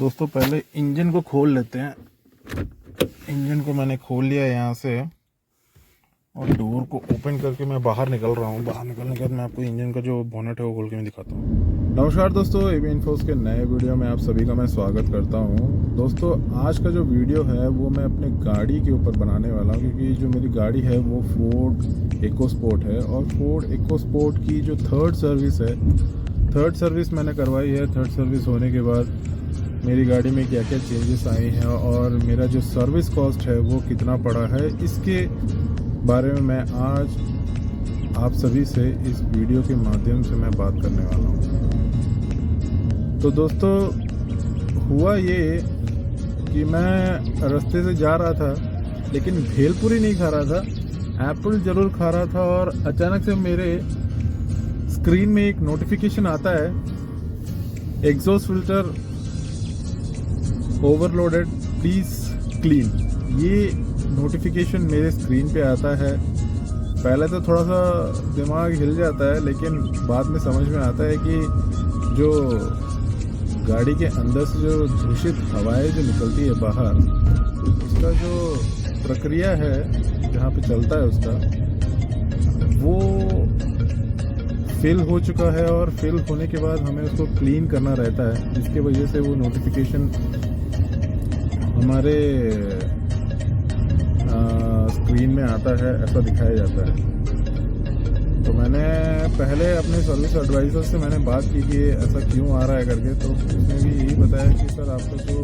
दोस्तों पहले इंजन को खोल लेते हैं। इंजन को मैंने खोल लिया यहाँ से और डोर को ओपन करके मैं बाहर निकल रहा हूँ। बाहर निकलने के बाद मैं आपको इंजन का जो बोनेट है वो खोल के मैं दिखाता हूँ। नमस्कार दोस्तों, एबी इन्फोस के नए वीडियो में आप सभी का मैं स्वागत करता हूँ। दोस्तों आज का जो वीडियो है वो मैं अपने गाड़ी के ऊपर बनाने वाला हूँ, क्योंकि जो मेरी गाड़ी है वो फोर्ड इकोस्पोर्ट है और फोर्ड इकोस्पोर्ट की जो थर्ड सर्विस मैंने करवाई है। थर्ड सर्विस होने के बाद मेरी गाड़ी में क्या क्या चेंजेस आए हैं और मेरा जो सर्विस कॉस्ट है वो कितना पड़ा है, इसके बारे में मैं आज आप सभी से इस वीडियो के माध्यम से मैं बात करने वाला हूँ। तो दोस्तों हुआ ये कि मैं रास्ते से जा रहा था लेकिन भेलपुरी नहीं खा रहा था, एप्पल ज़रूर खा रहा था और अचानक से मेरे स्क्रीन में एक नोटिफिकेशन आता है, exhaust filter overloaded please clean. ये नोटिफिकेशन मेरे स्क्रीन पे आता है। पहले तो थोड़ा सा दिमाग हिल जाता है, लेकिन बाद में समझ में आता है कि जो गाड़ी के अंदर से जो दूषित हवाएं जो निकलती है बाहर, उसका जो प्रक्रिया है जहाँ पे चलता है उसका वो फिल हो चुका है और फिल होने के बाद हमें उसको क्लीन करना रहता है, जिसके वजह से वो नोटिफिकेशन हमारे स्क्रीन में आता है, ऐसा दिखाया जाता है। तो मैंने पहले अपने सर्विस एडवाइज़र से मैंने बात की कि ऐसा क्यों आ रहा है करके, तो उसने भी यही बताया कि सर आपका जो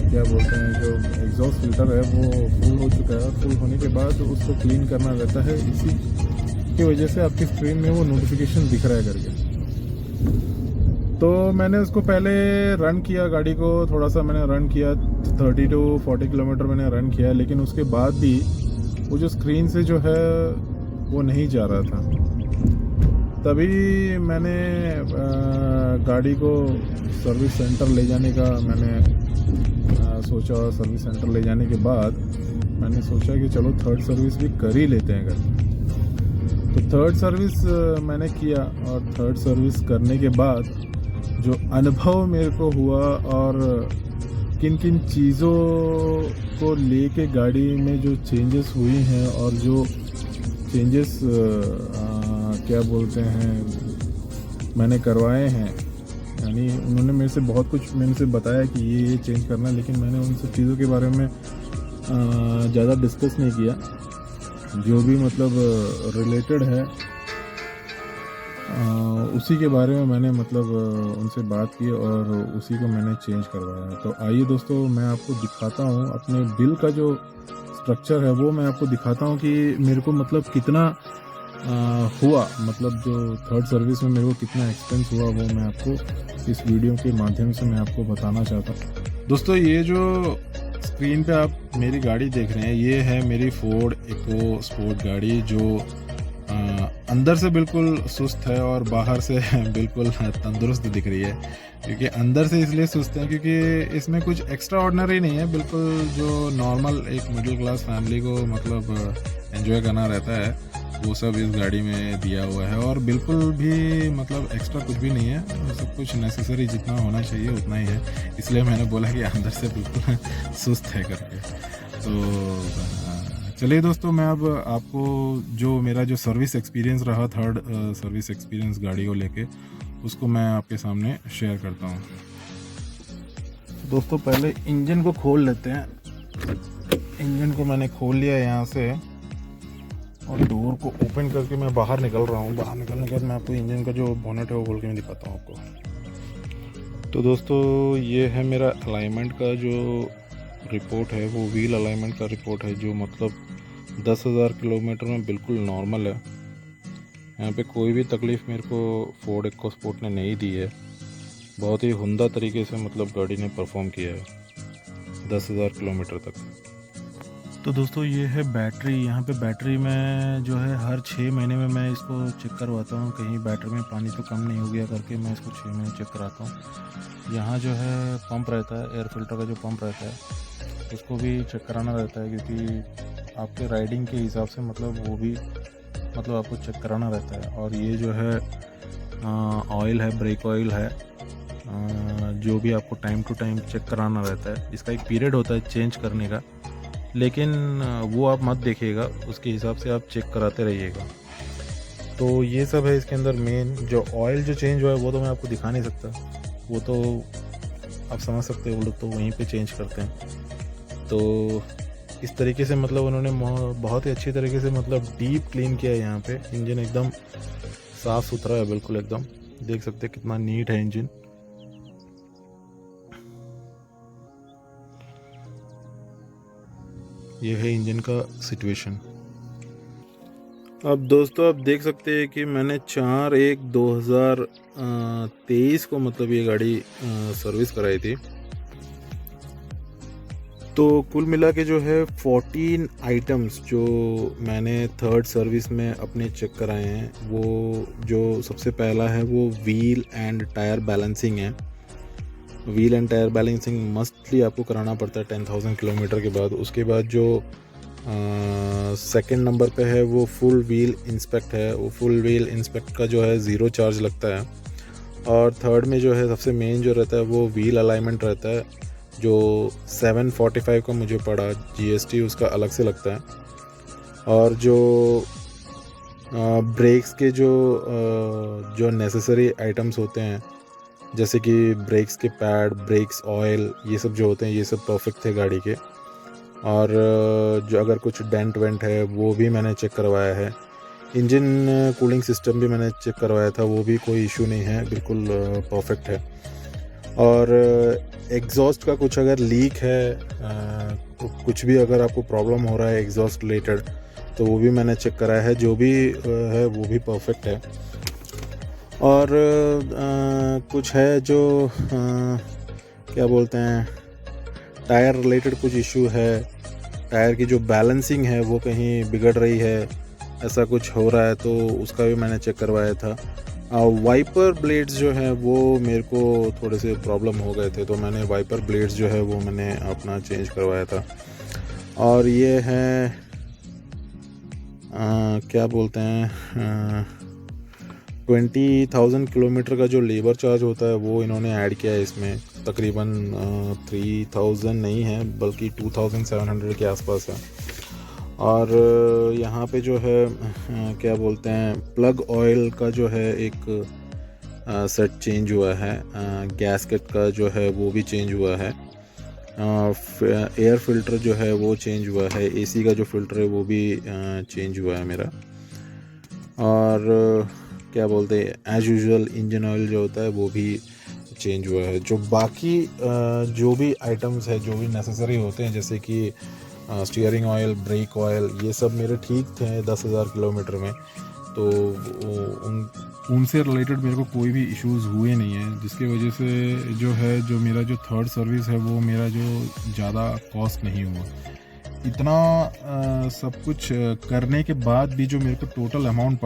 क्या बोलते हैं जो एग्जॉस्ट फिल्टर है वो फुल हो चुका है और फुल होने के बाद उसको क्लीन करना रहता है, इसी की वजह से आपकी स्क्रीन में वो नोटिफिकेशन दिख रहा है करके। तो मैंने उसको पहले रन किया, गाड़ी को थोड़ा सा मैंने रन किया, 30 to 40 किलोमीटर मैंने रन किया, लेकिन उसके बाद भी वो जो स्क्रीन से जो है वो नहीं जा रहा था। तभी मैंने गाड़ी को सर्विस सेंटर ले जाने का मैंने सोचा। सर्विस सेंटर ले जाने के बाद मैंने सोचा कि चलो थर्ड सर्विस भी कर ही लेते हैं घर। तो थर्ड सर्विस मैंने किया और थर्ड सर्विस करने के बाद जो अनुभव मेरे को हुआ और किन किन चीज़ों को लेके गाड़ी में जो चेंजेस हुई हैं और जो चेंजेस क्या बोलते हैं मैंने करवाए हैं, यानी उन्होंने मेरे से बहुत कुछ मेरे से बताया कि ये चेंज करना है, लेकिन मैंने उन सब चीज़ों के बारे में ज़्यादा डिस्कस नहीं किया। जो भी मतलब रिलेटेड है उसी के बारे में मैंने मतलब उनसे बात की और उसी को मैंने चेंज करवाया। तो आइए दोस्तों मैं आपको दिखाता हूँ अपने बिल का जो स्ट्रक्चर है वो मैं आपको दिखाता हूँ कि मेरे को मतलब कितना हुआ, मतलब जो थर्ड सर्विस में मेरे को कितना एक्सपेंस हुआ वो मैं आपको इस वीडियो के माध्यम से मैं आपको बताना चाहता हूँ। दोस्तों ये जो स्क्रीन पे आप मेरी गाड़ी देख रहे हैं ये है मेरी फोर्ड इको स्पोर्ट गाड़ी, जो अंदर से बिल्कुल सुस्त है और बाहर से बिल्कुल तंदुरुस्त दिख रही है। क्योंकि अंदर से इसलिए सुस्त है क्योंकि इसमें कुछ एक्स्ट्रा ऑर्डिनरी नहीं है, बिल्कुल जो नॉर्मल एक मिडिल क्लास फैमिली को मतलब एंजॉय करना रहता है वो सब इस गाड़ी में दिया हुआ है और बिल्कुल भी मतलब एक्स्ट्रा कुछ भी नहीं है, सब कुछ नेसेसरी जितना होना चाहिए उतना ही है। इसलिए मैंने बोला कि अंदर से बिल्कुल सुस्त है करके। तो चलिए दोस्तों मैं अब आपको जो मेरा जो सर्विस एक्सपीरियंस रहा, थर्ड सर्विस एक्सपीरियंस गाड़ी को लेके, उसको मैं आपके सामने शेयर करता हूँ। दोस्तों पहले इंजन को खोल लेते हैं। इंजन को मैंने खोल लिया यहाँ से और डोर को ओपन करके मैं बाहर निकल रहा हूँ। बाहर निकलने के बाद मैं आपको इंजन का जो बोनेट है वो खोल के मैं दिखाता हूँ आपको। तो दोस्तों ये है मेरा अलाइनमेंट का जो रिपोर्ट है, वो व्हील अलाइनमेंट का रिपोर्ट है, जो मतलब 10,000 किलोमीटर में बिल्कुल नॉर्मल है। यहाँ पे कोई भी तकलीफ़ मेरे को फोर्ड इकोस्पोर्ट ने नहीं दी है। बहुत ही उम्दा तरीके से मतलब गाड़ी ने परफॉर्म किया है 10,000 किलोमीटर तक। तो दोस्तों ये है बैटरी। यहाँ पे बैटरी में जो है हर 6 महीने में मैं इसको चेक करवाता हूँ, कहीं बैटरी में पानी तो कम नहीं हो गया करके मैं इसको 6 महीने चेक कराता हूँ। यहाँ जो है पंप रहता है, एयर फिल्टर का जो पंप रहता है उसको भी चेक कराना रहता है, क्योंकि आपके राइडिंग के हिसाब से मतलब वो भी मतलब आपको चेक कराना रहता है। और ये जो है ऑयल है, ब्रेक ऑयल है, जो भी आपको टाइम टू टाइम चेक कराना रहता है। इसका एक पीरियड होता है चेंज करने का, लेकिन वो आप मत देखिएगा, उसके हिसाब से आप चेक कराते रहिएगा। तो ये सब है इसके अंदर मेन। जो ऑयल जो चेंज हुआ है वो तो मैं आपको दिखा नहीं सकता, वो तो आप समझ सकते हो, वो लोग तो वहीं पे चेंज करते हैं। तो इस तरीके से मतलब उन्होंने बहुत ही अच्छी तरीके से मतलब डीप क्लीन किया है यहाँ पे। इंजन एकदम साफ़ सुथरा है, बिल्कुल एकदम देख सकते हैं कितना नीट है इंजन। ये है इंजन का सिचुएशन। अब दोस्तों आप देख सकते हैं कि मैंने 4/1/2023 को मतलब ये गाड़ी सर्विस कराई थी। तो कुल मिला के जो है 14 आइटम्स जो मैंने थर्ड सर्विस में अपने चेक कराए हैं, वो जो सबसे पहला है वो व्हील एंड टायर बैलेंसिंग है। Wheel and tyre balancing mostly आपको कराना पड़ता है 10,000 किलोमीटर के बाद। उसके बाद जो सेकंड नंबर पे है वो फुल व्हील इंस्पेक्ट है। वो फुल व्हील इंस्पेक्ट का जो है 0 चार्ज लगता है। और थर्ड में जो है सबसे मेन जो रहता है वो व्हील अलाइनमेंट रहता है, जो 745 का मुझे पड़ा। GST उसका अलग से लगता है। और जो ब्रेक्स के जो नेसेसरी आइटम्स होते हैं, जैसे कि ब्रेक्स के पैड, ब्रेक्स ऑयल, ये सब जो होते हैं ये सब परफेक्ट थे गाड़ी के। और जो अगर कुछ डेंट वेंट है वो भी मैंने चेक करवाया है। इंजन कूलिंग सिस्टम भी मैंने चेक करवाया था, वो भी कोई इशू नहीं है, बिल्कुल परफेक्ट है। और एग्जॉस्ट का कुछ अगर लीक है, कुछ भी अगर आपको प्रॉब्लम हो रहा है एग्जॉस्ट रिलेटेड, तो वो भी मैंने चेक कराया है। जो भी है वो भी परफेक्ट है। और कुछ है जो क्या बोलते हैं, टायर रिलेटेड कुछ इशू है। टायर की जो बैलेंसिंग है वो कहीं बिगड़ रही है, ऐसा कुछ हो रहा है, तो उसका भी मैंने चेक करवाया था। वाइपर ब्लेड्स जो है वो मेरे को थोड़े से प्रॉब्लम हो गए थे, तो मैंने वाइपर ब्लेड्स जो है वो मैंने अपना चेंज करवाया था। और ये है क्या बोलते हैं, 20,000 किलोमीटर का जो लेबर चार्ज होता है वो इन्होंने ऐड किया है इसमें। तकरीबन 3,000 नहीं है बल्कि 2,700 के आसपास है। और यहाँ पे जो है क्या बोलते हैं, प्लग ऑयल का जो है एक सेट चेंज हुआ है। गैसकेट का जो है वो भी चेंज हुआ है। एयर फिल्टर जो है वो चेंज हुआ है। AC का जो फिल्टर है वो भी चेंज हुआ है मेरा। और क्या बोलते हैं, एज यूजुअल इंजन ऑयल जो होता है वो भी चेंज हुआ है। जो बाकी जो भी आइटम्स है, जो भी नेसेसरी होते हैं, जैसे कि स्टीयरिंग ऑयल, ब्रेक ऑयल, ये सब मेरे ठीक थे 10,000 किलोमीटर में। तो उनसे रिलेटेड मेरे को कोई भी इश्यूज़ हुए नहीं हैं, जिसकी वजह से जो मेरा जो थर्ड सर्विस है वो मेरा जो ज़्यादा कॉस्ट नहीं हुआ। इतना सब कुछ करने के बाद भी जो मेरे को टोटल अमाउंट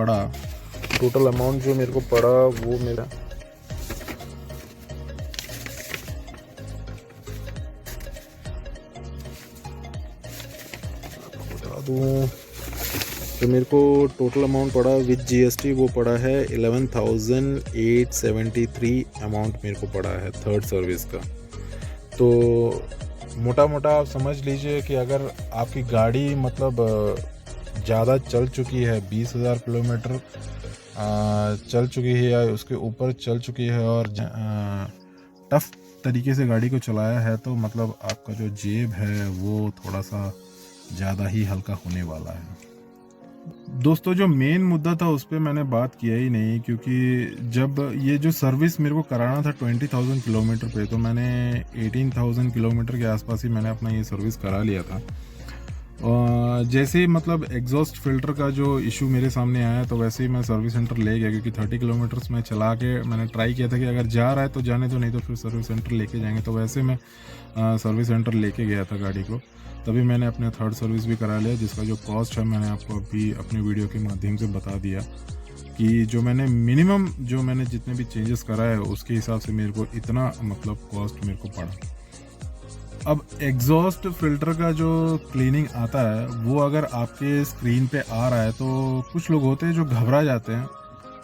जो मेरे को पड़ा वो मेरा बता दूँ, तो मेरे को टोटल अमाउंट पड़ा विद GST वो पड़ा है 11,873 अमाउंट मेरे को पड़ा है थर्ड सर्विस का। तो मोटा मोटा आप समझ लीजिए कि अगर आपकी गाड़ी मतलब ज़्यादा चल चुकी है, 20,000 किलोमीटर चल चुकी है या उसके ऊपर चल चुकी है, और टफ तरीके से गाड़ी को चलाया है, तो मतलब आपका जो जेब है वो थोड़ा सा ज़्यादा ही हल्का होने वाला है। दोस्तों जो मेन मुद्दा था उस पर मैंने बात किया ही नहीं, क्योंकि जब ये जो सर्विस मेरे को कराना था 20,000 किलोमीटर पे, तो मैंने 18,000 किलोमीटर के आसपास ही मैंने अपना ये सर्विस करा लिया था। जैसे ही मतलब एग्जॉस्ट फिल्टर का जो इशू मेरे सामने आया, तो वैसे ही मैं सर्विस सेंटर ले गया, क्योंकि 30 किलोमीटर्स में चला के मैंने ट्राई किया था कि अगर जा रहा है तो जाने दो, नहीं तो फिर सर्विस सेंटर लेके जाएंगे। तो वैसे मैं सर्विस सेंटर लेके गया था गाड़ी को, तभी मैंने अपने थर्ड सर्विस भी करा लिया, जिसका जो कॉस्ट है मैंने आपको अभी अपने वीडियो के माध्यम से बता दिया कि जो मैंने मिनिमम जो मैंने जितने भी चेंजेस करा है उसके हिसाब से मेरे को इतना मतलब कॉस्ट मेरे को पड़ा। अब एग्जॉस्ट फिल्टर का जो क्लीनिंग आता है वो अगर आपके स्क्रीन पे आ रहा है, तो कुछ लोग होते हैं जो घबरा जाते हैं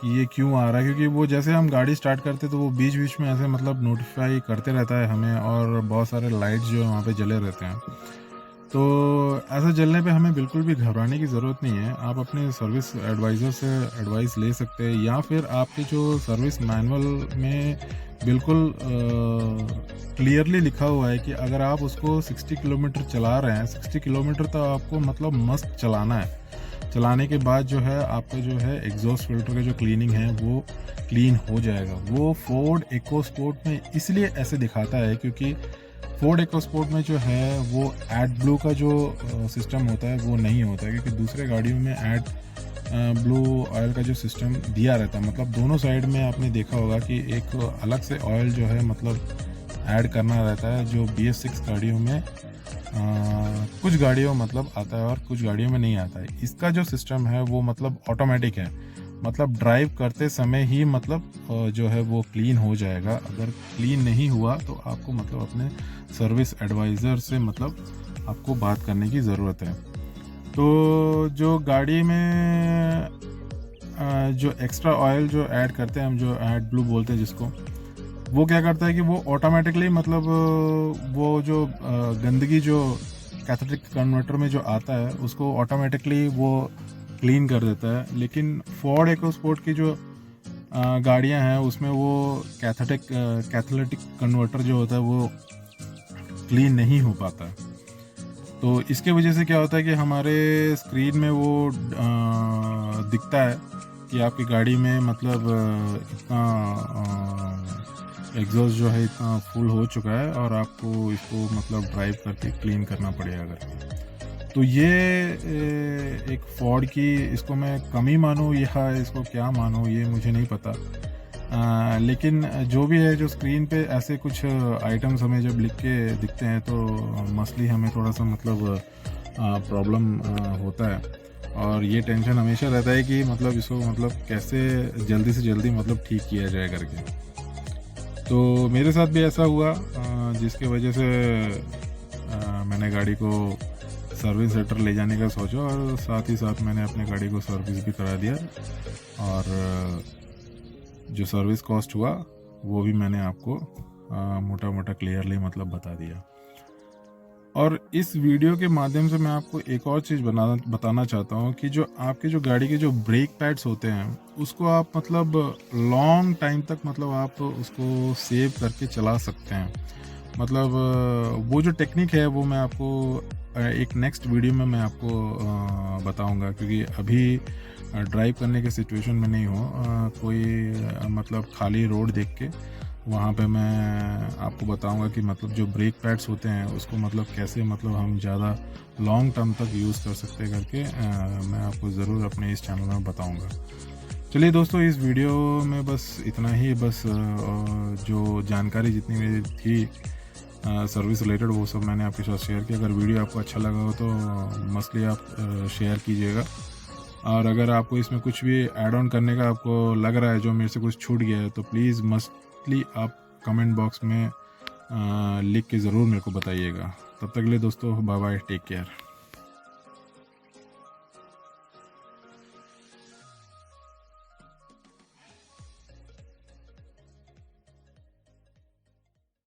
कि ये क्यों आ रहा है, क्योंकि वो जैसे हम गाड़ी स्टार्ट करते तो वो बीच बीच में ऐसे मतलब नोटिफाई करते रहता है हमें, और बहुत सारे लाइट्स जो है वहाँ पे जले रहते हैं। तो ऐसा जलने पे हमें बिल्कुल भी घबराने की ज़रूरत नहीं है। आप अपने सर्विस एडवाइज़र से एडवाइस ले सकते हैं, या फिर आपके जो सर्विस मैनुअल में बिल्कुल क्लियरली लिखा हुआ है कि अगर आप उसको 60 किलोमीटर चला रहे हैं, 60 किलोमीटर तो आपको मतलब मस्त चलाना है। चलाने के बाद जो है आपका जो है एग्जॉस्ट फिल्टर का जो क्लीनिंग है वो क्लीन हो जाएगा। वो फोर्ड इकोस्पोर्ट में इसलिए ऐसे दिखाता है क्योंकि फोर्ड इकोस्पोर्ट में जो है वो एड ब्लू का जो सिस्टम होता है वो नहीं होता है, क्योंकि दूसरे गाड़ियों में एड ब्लू ऑयल का जो सिस्टम दिया रहता है। मतलब दोनों साइड में आपने देखा होगा कि एक अलग से ऑयल जो है मतलब ऐड करना रहता है, जो BS6 गाड़ियों में कुछ गाड़ियों मतलब आता है और कुछ गाड़ियों में नहीं आता है। इसका जो सिस्टम है वो मतलब ऑटोमेटिक है, मतलब ड्राइव करते समय ही मतलब जो है वो क्लीन हो जाएगा। अगर क्लीन नहीं हुआ तो आपको मतलब अपने सर्विस एडवाइज़र से मतलब आपको बात करने की ज़रूरत है। तो जो गाड़ी में जो एक्स्ट्रा ऑयल जो ऐड करते हैं हम, जो ऐड ब्लू बोलते हैं जिसको, वो क्या करता है कि वो ऑटोमेटिकली मतलब वो जो गंदगी जो कैथेटिक कन्वर्टर में जो आता है उसको ऑटोमेटिकली वो क्लीन कर देता है। लेकिन फोर्ड इकोस्पोर्ट की जो गाड़ियां हैं उसमें वो कैथलेटिक कन्वर्टर जो होता है वो क्लीन नहीं हो पाता है। तो इसके वजह से क्या होता है कि हमारे स्क्रीन में वो दिखता है कि आपकी गाड़ी में मतलब इतना एग्जॉस्ट जो है इतना फुल हो चुका है और आपको इसको मतलब ड्राइव करके क्लीन करना पड़ेगा करके। तो ये एक फोर्ड की, इसको मैं कमी मानूँ या इसको क्या मानूँ ये मुझे नहीं पता। लेकिन जो भी है, जो स्क्रीन पे ऐसे कुछ आइटम्स हमें जब लिख के दिखते हैं तो मसली हमें थोड़ा सा मतलब प्रॉब्लम होता है, और ये टेंशन हमेशा रहता है कि मतलब इसको मतलब कैसे जल्दी से जल्दी मतलब ठीक किया जाए करके। तो मेरे साथ भी ऐसा हुआ, जिसके वजह से मैंने गाड़ी को सर्विस सेंटर ले जाने का सोचा, और साथ ही साथ मैंने अपने गाड़ी को सर्विस भी करा दिया, और जो सर्विस कॉस्ट हुआ वो भी मैंने आपको मोटा मोटा क्लियरली मतलब बता दिया। और इस वीडियो के माध्यम से मैं आपको एक और चीज़ बताना चाहता हूँ कि जो आपके जो गाड़ी के जो ब्रेक पैड्स होते हैं उसको आप मतलब लॉन्ग टाइम तक मतलब आप उसको सेव करके चला सकते हैं। मतलब वो जो टेक्निक है वो मैं आपको एक नेक्स्ट वीडियो में मैं आपको बताऊंगा, क्योंकि अभी ड्राइव करने के सिचुएशन में नहीं हो। कोई मतलब खाली रोड देख के वहाँ पे मैं आपको बताऊंगा कि मतलब जो ब्रेक पैड्स होते हैं उसको मतलब कैसे मतलब हम ज़्यादा लॉन्ग टर्म तक यूज़ कर सकते हैं करके मैं आपको ज़रूर अपने इस चैनल में बताऊंगा। चलिए दोस्तों, इस वीडियो में बस इतना ही। बस जो जानकारी जितनी मेरी थी सर्विस रिलेटेड वो सब मैंने आपके साथ शेयर किया। अगर वीडियो आपको अच्छा लगा हो तो मस्टली आप शेयर कीजिएगा, और अगर आपको इसमें कुछ भी ऐड ऑन करने का आपको लग रहा है जो मेरे से कुछ छूट गया है तो प्लीज़ मस्टली आप कमेंट बॉक्स में लिख के ज़रूर मेरे को बताइएगा। तब तक के लिए दोस्तों, बाय बाय, टेक केयर।